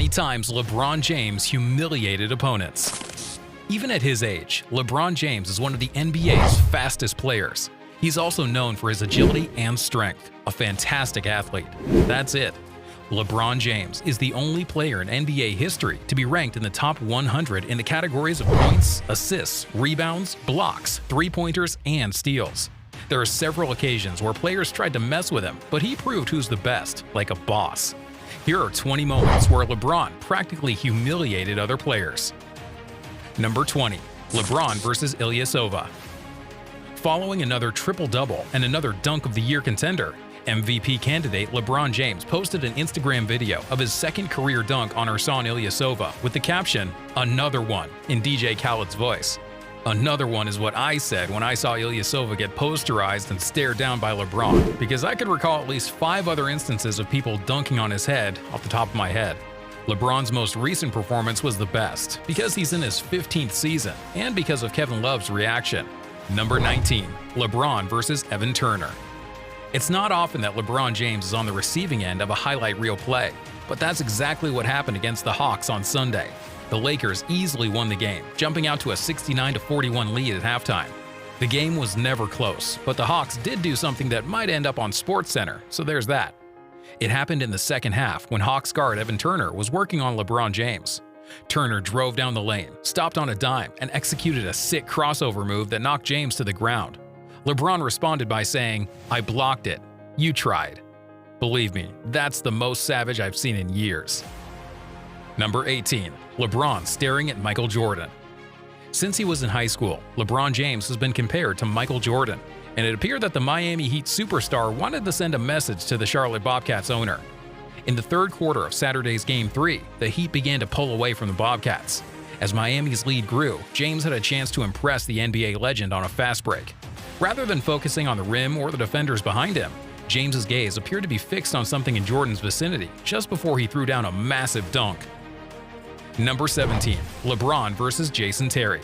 many times LeBron James humiliated opponents. Even at his age, LeBron James is one of the NBA's fastest players. He's also known for his agility and strength, a fantastic athlete. That's it. LeBron James is the only player in NBA history to be ranked in the top 100 in the categories of points, assists, rebounds, blocks, three-pointers, and steals. There are several occasions where players tried to mess with him, but he proved who's the best, like a boss. Here are 20 moments where LeBron practically humiliated other players. Number 20. LeBron vs. Ilyasova. Following another triple-double and another Dunk of the Year contender, MVP candidate LeBron James posted an Instagram video of his second career dunk on Ersan Ilyasova with the caption, "Another one," in DJ Khaled's voice. Another one is what I said when I saw Ilyasova get posterized and stared down by LeBron, because I could recall at least 5 other instances of people dunking on his head off the top of my head. LeBron's most recent performance was the best, because he's in his 15th season, and because of Kevin Love's reaction. Number 19. LeBron vs. Evan Turner. It's not often that LeBron James is on the receiving end of a highlight reel play, but that's exactly what happened against the Hawks on Sunday. The Lakers easily won the game, jumping out to a 69-41 lead at halftime. The game was never close, but the Hawks did do something that might end up on SportsCenter, so there's that. It happened in the second half when Hawks guard Evan Turner was working on LeBron James. Turner drove down the lane, stopped on a dime, and executed a sick crossover move that knocked James to the ground. LeBron responded by saying, "I blocked it. You tried." Believe me, that's the most savage I've seen in years. Number 18. LeBron staring at Michael Jordan. Since he was in high school, LeBron James has been compared to Michael Jordan, and it appeared that the Miami Heat superstar wanted to send a message to the Charlotte Bobcats owner. In the third quarter of Saturday's Game 3, the Heat began to pull away from the Bobcats. As Miami's lead grew, James had a chance to impress the NBA legend on a fast break. Rather than focusing on the rim or the defenders behind him, James's gaze appeared to be fixed on something in Jordan's vicinity just before he threw down a massive dunk. Number 17. LeBron vs. Jason Terry.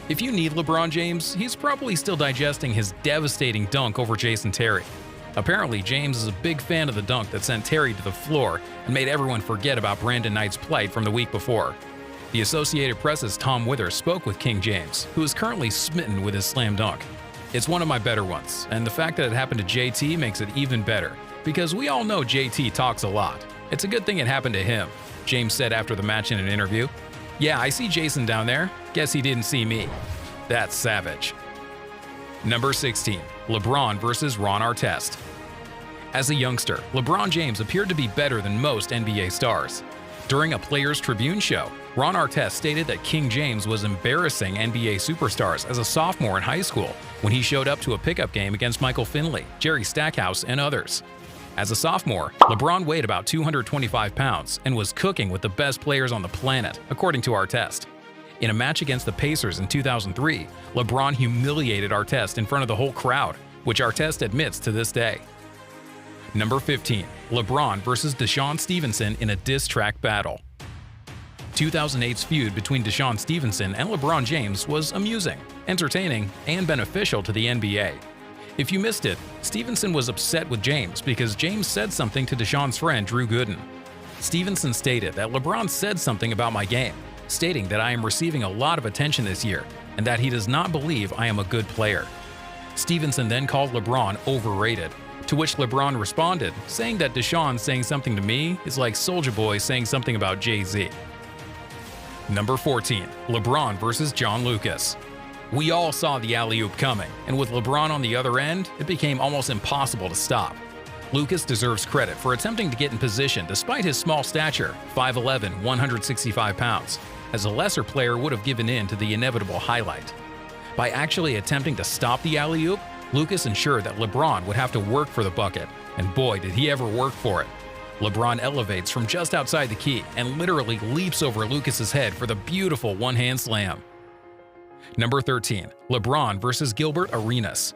If you need LeBron James, he's probably still digesting his devastating dunk over Jason Terry. Apparently, James is a big fan of the dunk that sent Terry to the floor and made everyone forget about Brandon Knight's plight from the week before. The Associated Press's Tom Withers spoke with King James, who is currently smitten with his slam dunk. "It's one of my better ones, and the fact that it happened to JT makes it even better, because we all know JT talks a lot. It's a good thing it happened to him," James said after the match in an interview. "Yeah, I see Jason down there. Guess he didn't see me." That's savage. Number 16. LeBron vs. Ron Artest. As a youngster, LeBron James appeared to be better than most NBA stars. During a Players Tribune show, Ron Artest stated that King James was embarrassing NBA superstars as a sophomore in high school when he showed up to a pickup game against Michael Finley, Jerry Stackhouse, and others. As a sophomore, LeBron weighed about 225 pounds and was cooking with the best players on the planet, according to Artest. In a match against the Pacers in 2003, LeBron humiliated Artest in front of the whole crowd, which Artest admits to this day. Number 15. LeBron vs. Deshaun Stevenson in a diss track battle. 2008's feud between Deshaun Stevenson and LeBron James was amusing, entertaining, and beneficial to the NBA. If you missed it, Stevenson was upset with James because James said something to Deshaun's friend Drew Gooden. Stevenson stated that LeBron said something about my game, stating that I am receiving a lot of attention this year and that he does not believe I am a good player. Stevenson then called LeBron overrated, to which LeBron responded, saying that Deshaun saying something to me is like Soulja Boy saying something about Jay-Z. Number 14. LeBron vs. John Lucas. We all saw the alley-oop coming, and with LeBron on the other end, it became almost impossible to stop. Lucas deserves credit for attempting to get in position despite his small stature, 5'11", 165 pounds, as a lesser player would have given in to the inevitable highlight. By actually attempting to stop the alley-oop, Lucas ensured that LeBron would have to work for the bucket, and boy did he ever work for it. LeBron elevates from just outside the key and literally leaps over Lucas's head for the beautiful one-hand slam. Number 13. LeBron vs. Gilbert Arenas.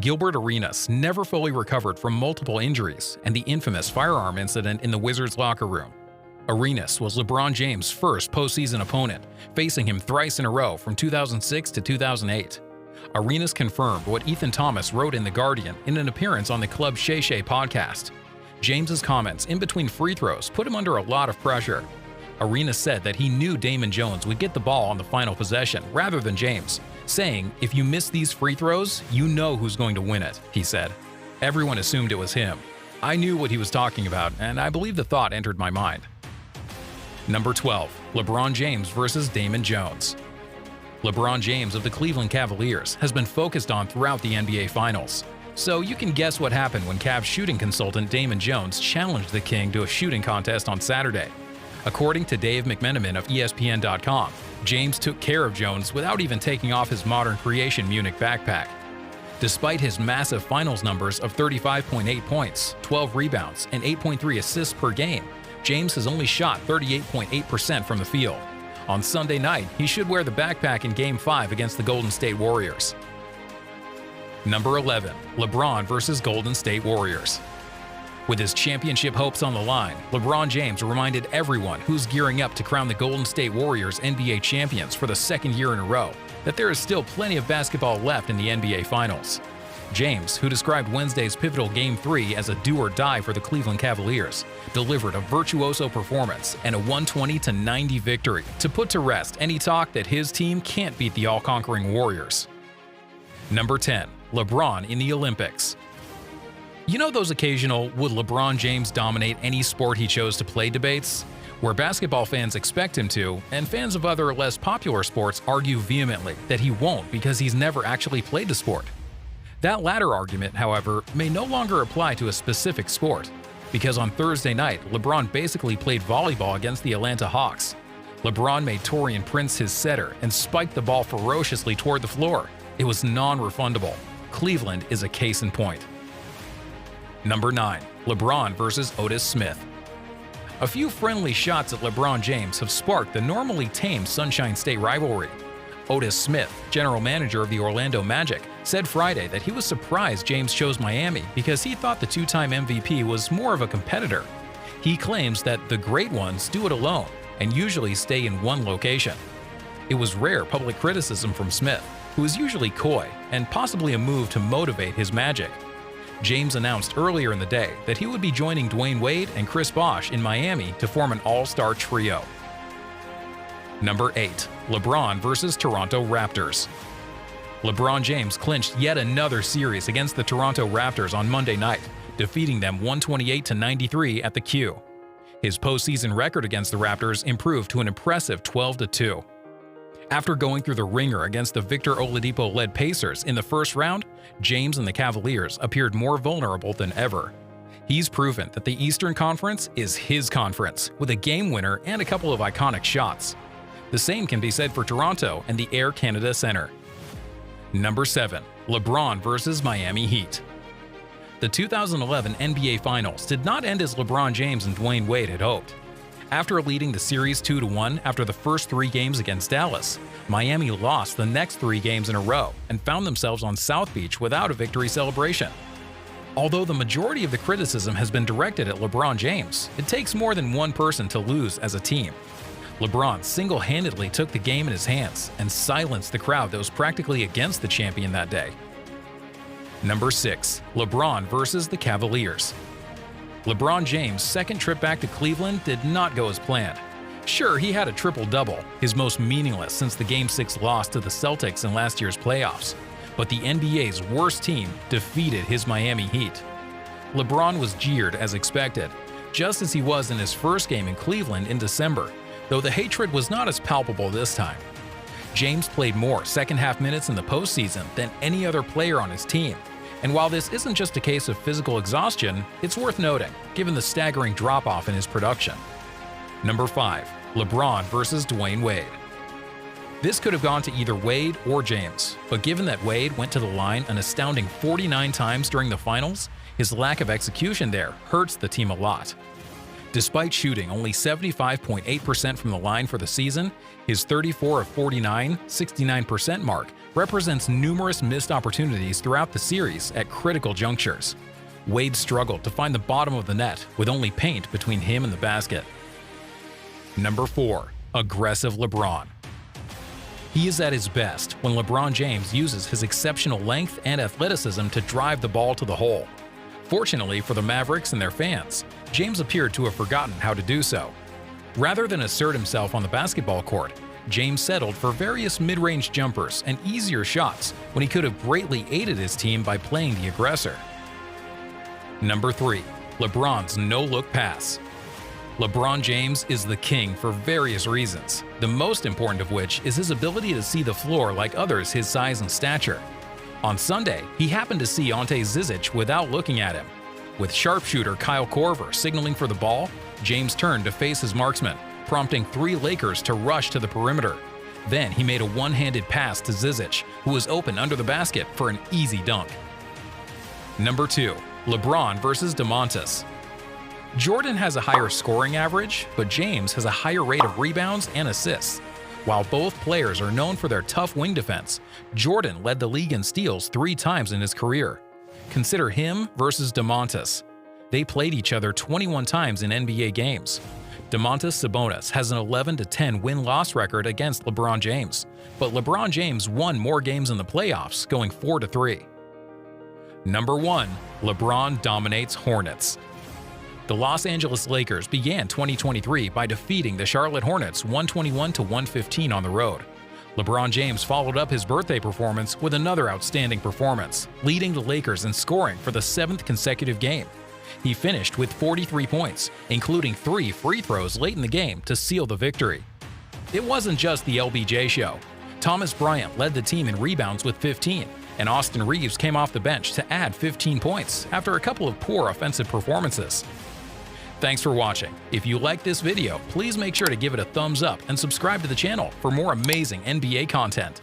Gilbert Arenas never fully recovered from multiple injuries and the infamous firearm incident in the Wizards' locker room. Arenas was LeBron James' first postseason opponent, facing him thrice in a row from 2006 to 2008. Arenas confirmed what Ethan Thomas wrote in The Guardian in an appearance on the Club Shay Shay podcast. James's comments in between free throws put him under a lot of pressure. Arenas said that he knew Damon Jones would get the ball on the final possession rather than James, saying, "If you miss these free throws, you know who's going to win it," he said. "Everyone assumed it was him. I knew what he was talking about, and I believe the thought entered my mind." Number 12. LeBron James versus Damon Jones. LeBron James of the Cleveland Cavaliers has been focused on throughout the NBA Finals. So you can guess what happened when Cavs shooting consultant Damon Jones challenged the King to a shooting contest on Saturday. According to Dave McMenamin of ESPN.com, James took care of Jones without even taking off his modern creation Munich backpack. Despite his massive finals numbers of 35.8 points, 12 rebounds, and 8.3 assists per game, James has only shot 38.8% from the field. On Sunday night, he should wear the backpack in Game 5 against the Golden State Warriors. Number 11. LeBron versus Golden State Warriors. With his championship hopes on the line, LeBron James reminded everyone who's gearing up to crown the Golden State Warriors NBA champions for the second year in a row that there is still plenty of basketball left in the NBA Finals. James, who described Wednesday's pivotal Game 3 as a do-or-die for the Cleveland Cavaliers, delivered a virtuoso performance and a 120-90 victory to put to rest any talk that his team can't beat the all-conquering Warriors. Number 10. LeBron in the Olympics. You know those occasional "would LeBron James dominate any sport he chose to play" debates? Where basketball fans expect him to, and fans of other less popular sports argue vehemently that he won't because he's never actually played the sport. That latter argument, however, may no longer apply to a specific sport, because on Thursday night, LeBron basically played volleyball against the Atlanta Hawks. LeBron made Taurean Prince his setter and spiked the ball ferociously toward the floor. It was non-refundable. Cleveland is a case in point. Number 9. LeBron versus Otis Smith. A few friendly shots at LeBron James have sparked the normally tame Sunshine State rivalry. Otis Smith, general manager of the Orlando Magic, said Friday that he was surprised James chose Miami because he thought the two-time MVP was more of a competitor. He claims that the great ones do it alone and usually stay in one location. It was rare public criticism from Smith, who is usually coy, and possibly a move to motivate his Magic. James announced earlier in the day that he would be joining Dwayne Wade and Chris Bosh in Miami to form an all-star trio. Number 8. LeBron versus Toronto Raptors. LeBron James clinched yet another series against the Toronto Raptors on Monday night, defeating them 128-93 at the Q. His postseason record against the Raptors improved to an impressive 12-2. After going through the ringer against the Victor Oladipo-led Pacers in the first round, James and the Cavaliers appeared more vulnerable than ever. He's proven that the Eastern Conference is his conference, with a game winner and a couple of iconic shots. The same can be said for Toronto and the Air Canada Centre. Number 7. LeBron versus Miami Heat. The 2011 NBA Finals did not end as LeBron James and Dwayne Wade had hoped. After leading the series 2-1 after the first 3 games against Dallas, Miami lost the next 3 games in a row and found themselves on South Beach without a victory celebration. Although the majority of the criticism has been directed at LeBron James, it takes more than one person to lose as a team. LeBron single-handedly took the game in his hands and silenced the crowd that was practically against the champion that day. Number 6. LeBron versus the Cavaliers. LeBron James' second trip back to Cleveland did not go as planned. Sure, he had a triple-double, his most meaningless since the Game 6 loss to the Celtics in last year's playoffs, but the NBA's worst team defeated his Miami Heat. LeBron was jeered as expected, just as he was in his first game in Cleveland in December, though the hatred was not as palpable this time. James played more second-half minutes in the postseason than any other player on his team, and while this isn't just a case of physical exhaustion, it's worth noting, given the staggering drop-off in his production. Number 5. LeBron versus Dwayne Wade. This could have gone to either Wade or James, but given that Wade went to the line an astounding 49 times during the finals, his lack of execution there hurts the team a lot. Despite shooting only 75.8% from the line for the season, his 34 of 49, 69% mark represents numerous missed opportunities throughout the series at critical junctures. Wade struggled to find the bottom of the net with only paint between him and the basket. Number 4. Aggressive LeBron. He is at his best when LeBron James uses his exceptional length and athleticism to drive the ball to the hole. Fortunately for the Mavericks and their fans, James appeared to have forgotten how to do so. Rather than assert himself on the basketball court, James settled for various mid-range jumpers and easier shots when he could have greatly aided his team by playing the aggressor. Number 3. LeBron's no-look pass. LeBron James is the king for various reasons, the most important of which is his ability to see the floor like others his size and stature. On Sunday, he happened to see Ante Zizic without looking at him. With sharpshooter Kyle Korver signaling for the ball, James turned to face his marksman, prompting 3 Lakers to rush to the perimeter. Then he made a one-handed pass to Zizic, who was open under the basket for an easy dunk. Number 2. LeBron versus Domantas. Jordan has a higher scoring average, but James has a higher rate of rebounds and assists. While both players are known for their tough wing defense, Jordan led the league in steals 3 times in his career. Consider him versus Domantas. They played each other 21 times in NBA games. Domantas Sabonis has an 11-10 win-loss record against LeBron James, but LeBron James won more games in the playoffs, going 4-3. Number 1. LeBron dominates Hornets. The Los Angeles Lakers began 2023 by defeating the Charlotte Hornets 121-115 on the road. LeBron James followed up his birthday performance with another outstanding performance, leading the Lakers in scoring for the 7th consecutive game. He finished with 43 points, including 3 free throws late in the game to seal the victory. It wasn't just the LBJ show. Thomas Bryant led the team in rebounds with 15, and Austin Reeves came off the bench to add 15 points after a couple of poor offensive performances. Thanks for watching. If you liked this video, please make sure to give it a thumbs up and subscribe to the channel for more amazing NBA content.